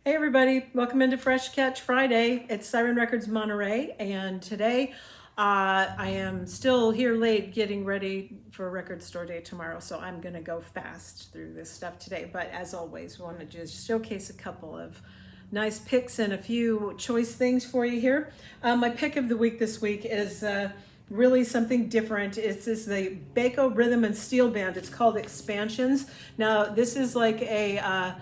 Hey everybody, welcome into Fresh Catch Friday. It's Siren Records Monterey, and today I am still here late getting ready for record store day tomorrow, so I'm gonna go fast through this stuff today. But as always, want to just showcase a couple of nice picks and a few choice things for you here. My pick of the week this week is really something different. It's the Bako Rhythm and Steel Band. It's called Expansions. Now this is like a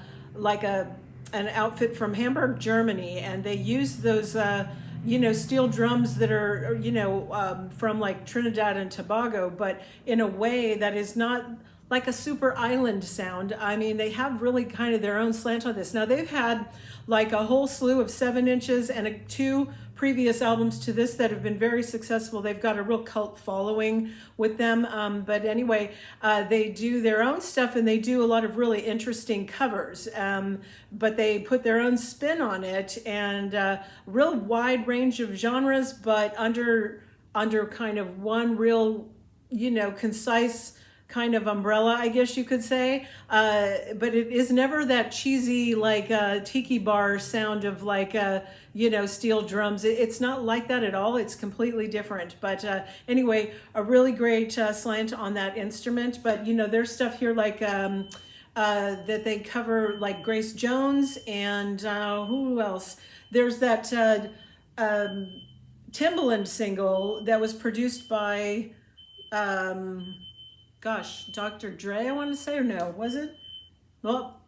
an outfit from Hamburg, Germany, and they use those, steel drums that are, from like Trinidad and Tobago, but in a way that is not like a super island sound. I mean, they have really kind of their own slant on this. Now, they've had like a whole slew of 7 inches and two previous albums to this that have been very successful. They've got a real cult following with them. But anyway, they do their own stuff and they do a lot of really interesting covers. But they put their own spin on it and real wide range of genres, but under kind of one real, concise kind of umbrella, I guess you could say. But it is never that cheesy, like tiki bar sound of like, steel drums. It's not like that at all. It's completely different. But anyway, a really great slant on that instrument. But, there's stuff here like that they cover like Grace Jones and who else? There's that Timbaland single that was produced by Dr. Dre, I want to say, or no, was it? Well,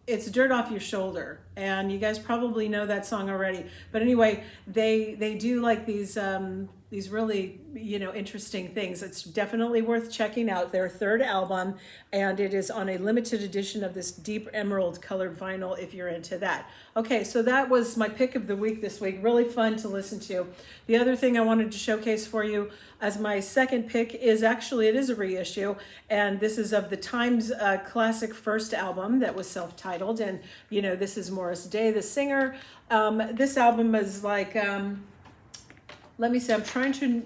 it's Dirt Off Your Shoulder, and you guys probably know that song already. But anyway, they do like these really, interesting things. It's definitely worth checking out. Their third album, and it is on a limited edition of this deep emerald colored vinyl if you're into that. Okay, so that was my pick of the week this week. Really fun to listen to. The other thing I wanted to showcase for you as my second pick is actually, it is a reissue, and this is of the Times classic first album that was self-titled, and this is Morris Day, the singer. This album is like, let me see, I'm trying to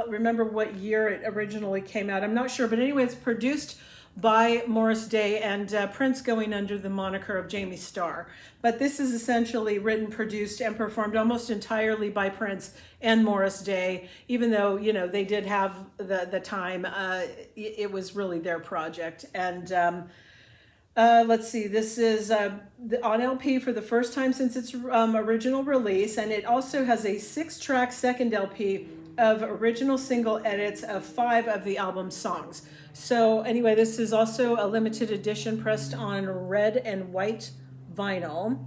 remember what year it originally came out. I'm not sure, but anyway, it's produced by Morris Day and Prince going under the moniker of Jamie Starr. But this is essentially written, produced, and performed almost entirely by Prince and Morris Day, even though, they did have the time. It was really their project. And let's see, this is on LP for the first time since its original release, and it also has a 6-track second LP of original single edits of 5 of the album's songs. So anyway, this is also a limited edition pressed on red and white vinyl.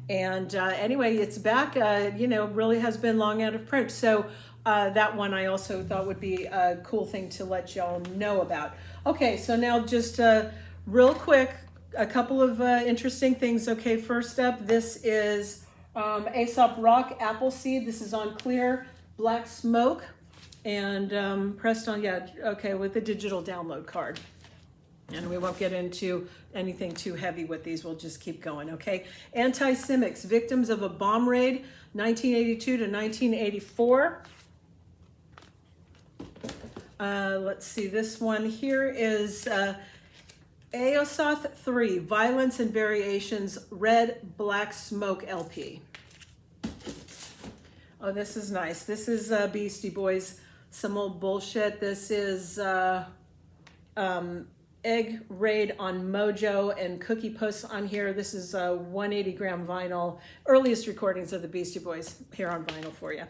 And anyway, it's back, really has been long out of print. So that one I also thought would be a cool thing to let y'all know about. Okay, so now just real quick, a couple of interesting things. Okay, first up, this is Aesop Rock Appleseed. This is on clear black smoke and pressed on, with the digital download card. And we won't get into anything too heavy with these. We'll just keep going, okay? Anti-Semics, Victims of a Bomb Raid, 1982 to 1984. Let's see, this one here is Aosoth 3, Violence and Variations, Red Black Smoke LP. Oh, this is nice. This is Beastie Boys, some old bullshit. This is Egg Raid on Mojo and Cookie Puss on here. This is a 180 gram vinyl. Earliest recordings of the Beastie Boys here on vinyl for you.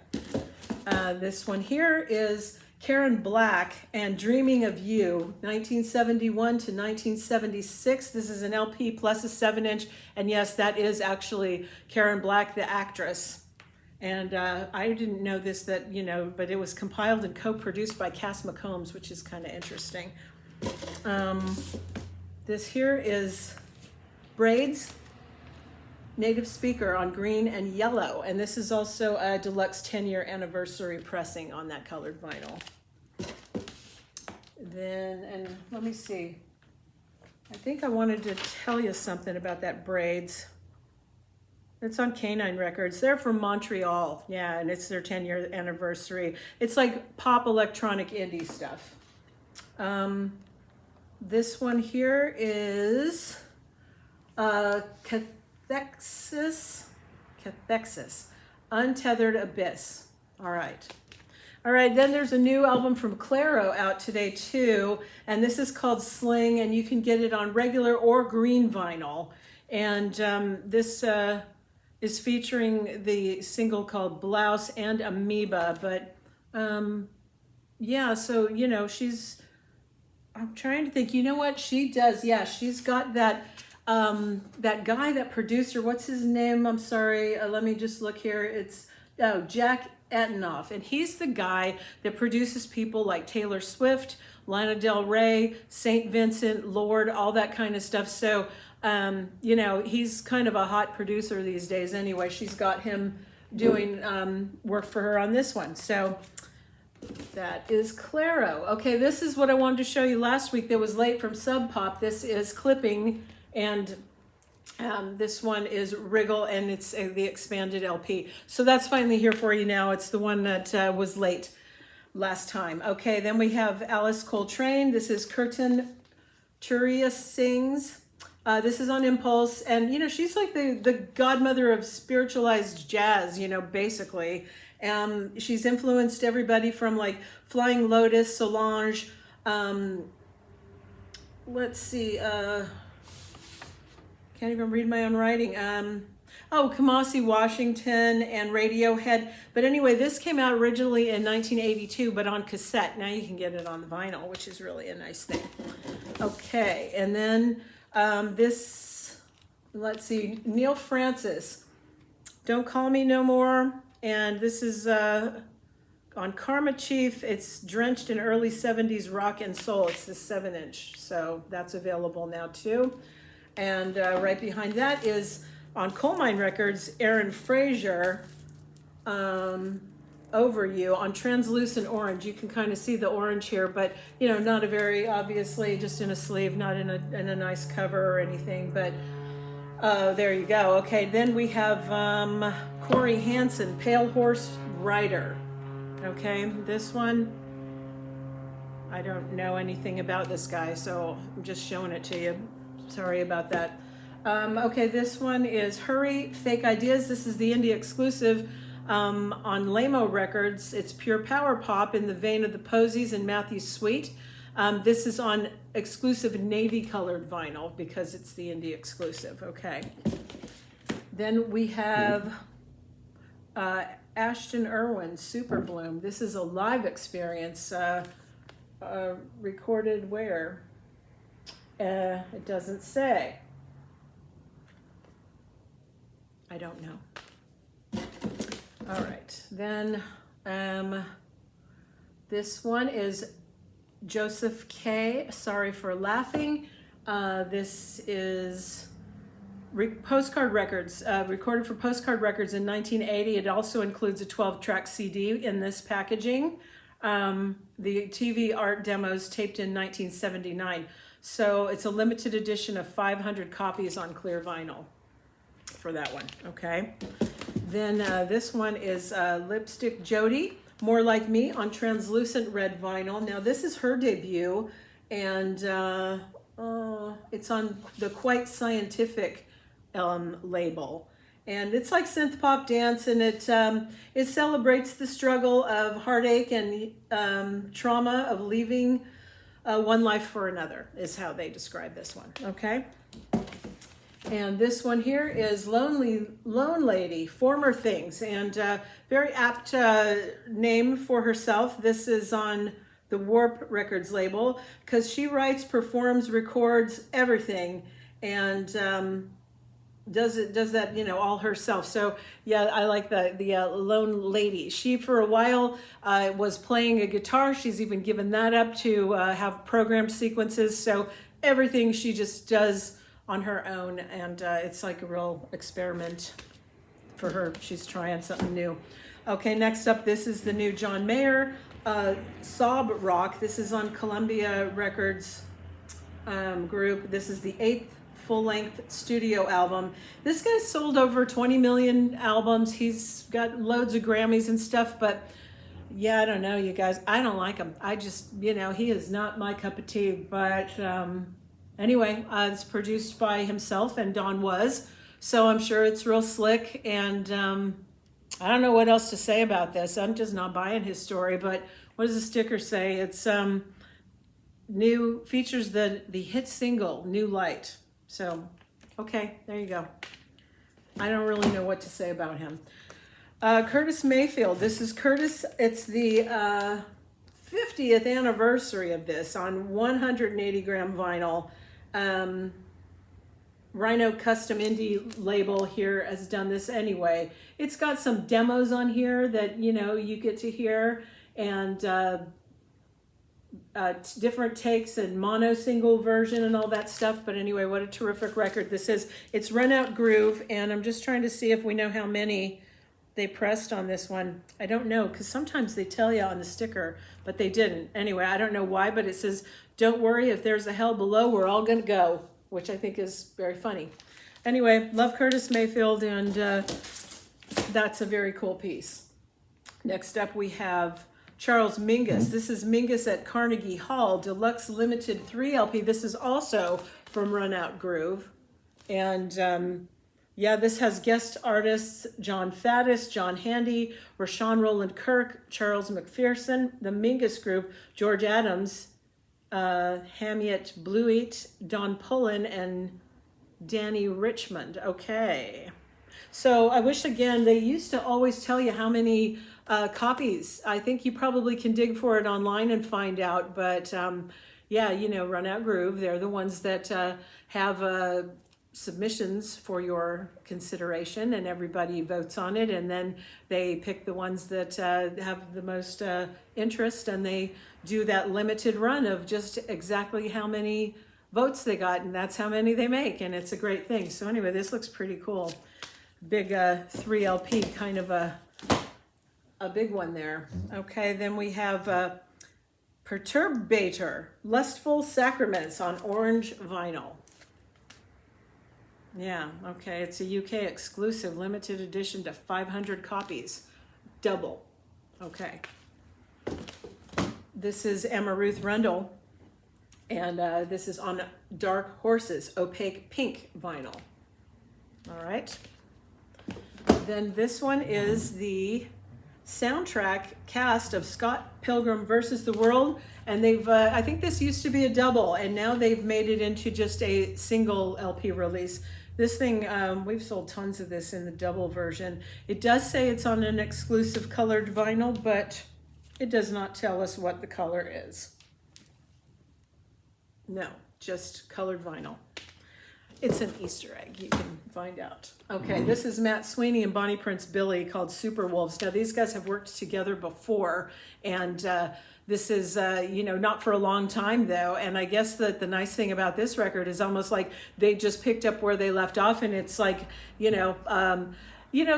This one here is Karen Black and Dreaming of You, 1971 to 1976. This is an LP plus a 7-inch. And yes, that is actually Karen Black, the actress. And I didn't know this, but it was compiled and co-produced by Cass McCombs, which is kind of interesting. This here is Braids, Native Speaker on green and yellow. And this is also a deluxe 10-year anniversary pressing on that colored vinyl. Then, and let me see. I think I wanted to tell you something about that Braids. It's on Canine Records. They're from Montreal. Yeah, and it's their 10-year anniversary. It's like pop electronic indie stuff. This one here is Cathexis, Untethered Abyss. All right. All right, then there's a new album from Clairo out today too, and this is called Sling, and you can get it on regular or green vinyl. And this is featuring the single called Blouse and Amoeba, but yeah, so, you know, I'm trying to think, you know what she does? Yeah, she's got that guy, that producer, what's his name? I'm sorry, let me just look here. It's Jack Etanoff, and he's the guy that produces people like Taylor Swift, Lana Del Rey, St. Vincent, Lord, all that kind of stuff. So, you know, he's kind of a hot producer these days anyway. She's got him doing work for her on this one. So that is Clairo. Okay, this is what I wanted to show you last week that was late from Sub Pop. This is Clipping, and this one is Wriggle, and it's the expanded LP. So that's finally here for you now. It's the one that was late last time. Okay, then we have Alice Coltrane. This is Kirtan Turiya Sings. This is on Impulse, and you know, she's like the godmother of spiritualized jazz, you know, basically. She's influenced everybody from like Flying Lotus, Solange, let's see, can't even read my own writing. Kamasi Washington and Radiohead. But anyway, this came out originally in 1982, but on cassette. Now you can get it on the vinyl, which is really a nice thing. Okay, and then this, let's see, Neil Francis, Don't Call Me No More. And this is on Karma Chief. It's drenched in early 70s rock and soul. It's the 7-inch, so that's available now too. And right behind that is on Coal Mine Records, Aaron Frazier, Over You, on Translucent Orange. You can kind of see the orange here, but you know, not a very, obviously just in a sleeve, not in a nice cover or anything, but there you go. Okay, then we have Corey Hansen, Pale Horse Rider. Okay, this one, I don't know anything about this guy, so I'm just showing it to you. Sorry about that. Okay, this one is Hurry, Fake Ideas. This is the indie exclusive on Lamo Records. It's pure power pop in the vein of the Posies and Matthew Sweet. This is on exclusive navy colored vinyl because it's the indie exclusive. Okay. Then we have Ashton Irwin, Super Bloom. This is a live experience, recorded where? It doesn't say. I don't know. All right. Then this one is Joseph K. Sorry for Laughing. This is Postcard Records, recorded for Postcard Records in 1980. It also includes a 12-track CD in this packaging. The TV art demos taped in 1979. So it's a limited edition of 500 copies on clear vinyl for that one, okay? Then this one is Lipstick Jody, More Like Me, on translucent red vinyl. Now this is her debut, and it's on the Quite Scientific label. And it's like synth pop dance, and it celebrates the struggle of heartache and trauma of leaving one life for another, is how they describe this one, okay? And this one here is Lone Lady, Former Things, and very apt name for herself. This is on the Warp Records label, because she writes, performs, records, everything, and does that, you know, all herself. So yeah, I like the Lone Lady. She for a while was playing a guitar. She's even given that up to have programmed sequences. So everything she just does on her own, and it's like a real experiment for her. She's trying something new. Okay, next up, this is the new John Mayer, Sob Rock. This is on Columbia Records group. This is the 8th full-length studio album. This guy's sold over 20 million albums. He's got loads of Grammys and stuff, but yeah, I don't know, you guys. I don't like him. I just, you know, he is not my cup of tea, but anyway, it's produced by himself and Don Was, So I'm sure it's real slick, and I don't know what else to say about this. I'm just not buying his story, but what does the sticker say? It's new, features the hit single, New Light. So, okay, there you go. I don't really know what to say about him. Curtis Mayfield. This is Curtis. It's the 50th anniversary of this on 180 gram vinyl. Rhino Custom Indie label here has done this anyway. It's got some demos on here that, you know, you get to hear, and different takes and mono single version and all that stuff. But anyway, what a terrific record this is. It's Run Out Groove, and I'm just trying to see if we know how many they pressed on this one. I don't know, because sometimes they tell you on the sticker, but they didn't. Anyway, I don't know why, but it says, don't worry, if there's a hell below, we're all gonna go, which I think is very funny. Anyway, love Curtis Mayfield, and that's a very cool piece. Next up we have Charles Mingus. This is Mingus at Carnegie Hall, Deluxe Limited 3 LP. This is also from Run Out Groove. And yeah, this has guest artists John Faddis, John Handy, Rashawn Roland Kirk, Charles McPherson, the Mingus Group, George Adams, Hamiet Blueit, Don Pullen, and Danny Richmond. Okay. So I wish, again, they used to always tell you how many copies. I think you probably can dig for it online and find out. But yeah, you know, Run Out Groove, they're the ones that have submissions for your consideration, and everybody votes on it, and then they pick the ones that have the most interest, and they do that limited run of just exactly how many votes they got, and that's how many they make, and it's a great thing. So anyway, this looks pretty cool. Big 3 LP, kind of a big one there. Okay, then we have Perturbator, Lustful Sacraments on orange vinyl. Yeah, okay, it's a UK exclusive, limited edition to 500 copies, double. Okay. This is Emma Ruth Rundle, and this is on Dark Horses, opaque pink vinyl. All right. Then this one is the soundtrack cast of Scott Pilgrim versus the World, and they've, I think this used to be a double, and now they've made it into just a single LP release. This thing, we've sold tons of this in the double version. It does say it's on an exclusive colored vinyl, but it does not tell us what the color is. No, just colored vinyl. It's an Easter egg, you can find out. Okay, this is Matt Sweeney and Bonnie Prince Billy, called Super Wolves. Now, these guys have worked together before, and this is, you know, not for a long time though. And I guess that the nice thing about this record is almost like they just picked up where they left off. And it's like, you know,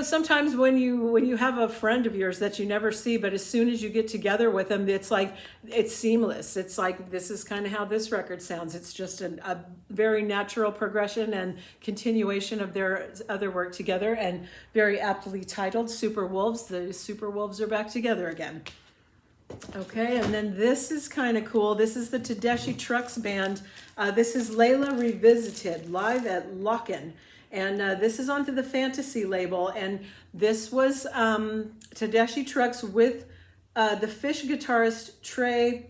sometimes when you have a friend of yours that you never see, but as soon as you get together with them, it's like, it's seamless. It's like, this is kind of how this record sounds. It's just a very natural progression and continuation of their other work together, and very aptly titled Super Wolves. The Super Wolves are back together again. Okay, and then this is kind of cool. This is the Tedeschi Trucks Band. This is Layla Revisited, live at Locken. And this is onto the Fantasy label. And this was Tedeschi Trucks with the Fish guitarist Trey,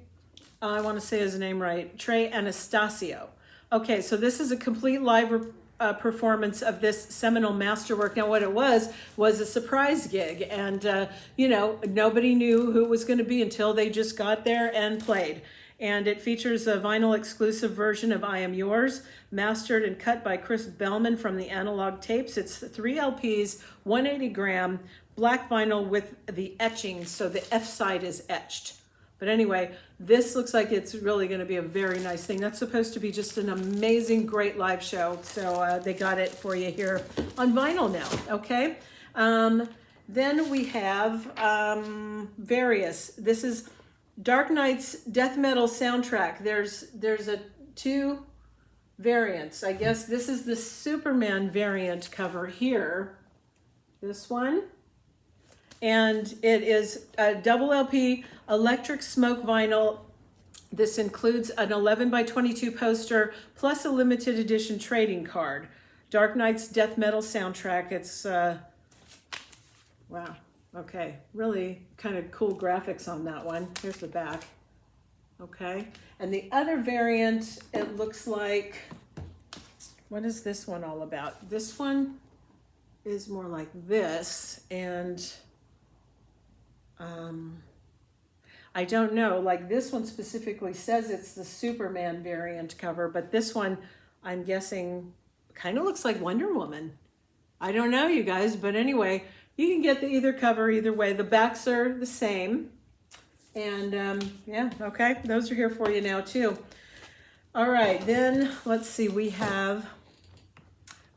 I want to say his name right, Trey Anastasio. Okay, so this is a complete live performance of this seminal masterwork. Now, what it was a surprise gig, and you know, nobody knew who it was going to be until they just got there and played. And it features a vinyl exclusive version of I Am Yours, mastered and cut by Chris Bellman from the Analog Tapes. It's 3 LPs, 180 gram, black vinyl with the etching, so the F side is etched. But anyway, this looks like it's really going to be a very nice thing. That's supposed to be just an amazing, great live show. So they got it for you here on vinyl now, okay? Then we have Various. This is Dark Knight's death metal soundtrack. There's 2 variants. I guess this is the Superman variant cover here. This one. And it is a double LP electric smoke vinyl. This includes an 11 by 22 poster plus a limited edition trading card. Dark Knight's death metal soundtrack. It's, wow, okay, really kind of cool graphics on that one. Here's the back, okay. And the other variant, it looks like, what is this one all about? This one is more like this, and I don't know, like this one specifically says it's the Superman variant cover, but this one, I'm guessing, kind of looks like Wonder Woman. I don't know, you guys, but anyway, you can get the either cover either way. The backs are the same. And yeah, okay, those are here for you now too. All right, then let's see, we have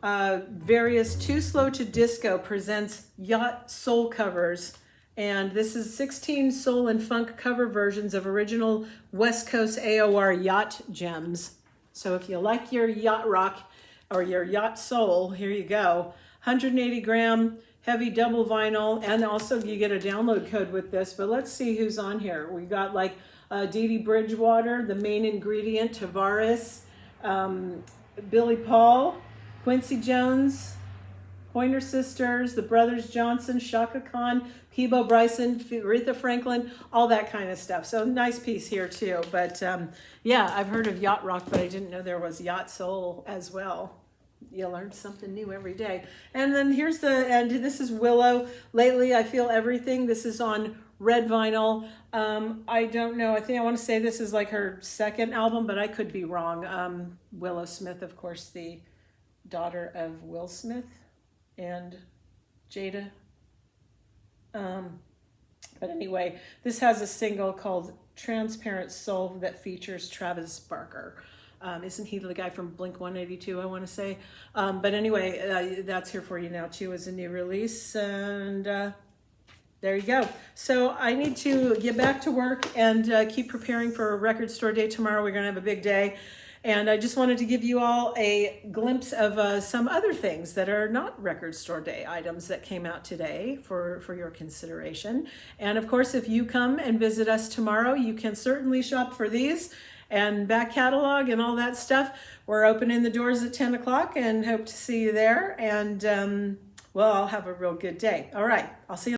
various Too Slow to Disco presents Yacht Soul covers. And this is 16 soul and funk cover versions of original West Coast AOR yacht gems. So if you like your yacht rock or your yacht soul, here you go. 180 gram heavy double vinyl, and also you get a download code with this. But let's see who's on here. We got like Dee Dee Bridgewater, the main ingredient, Tavares, Billy Paul, Quincy Jones, Pointer Sisters, the Brothers Johnson, Shaka Khan, Peebo Bryson, Aretha Franklin, all that kind of stuff. So nice piece here too. But yeah, I've heard of yacht rock, but I didn't know there was yacht soul as well. You learn something new every day. And then here's this is Willow. Lately I Feel Everything. This is on red vinyl. I don't know. I think I want to say this is like her second album, but I could be wrong. Willow Smith, of course, the daughter of Will Smith and Jada. But anyway, this has a single called Transparent Soul that features Travis Barker. Isn't he the guy from Blink 182, I want to say? But anyway, that's here for you now too as a new release. And there you go. So I need to get back to work and keep preparing for Record Store Day tomorrow. We're going to have a big day. And I just wanted to give you all a glimpse of some other things that are not Record Store Day items that came out today for your consideration. And of course, if you come and visit us tomorrow, you can certainly shop for these and back catalog and all that stuff. We're opening the doors at 10 o'clock and hope to see you there. And well, I'll have a real good day. All right, I'll see you.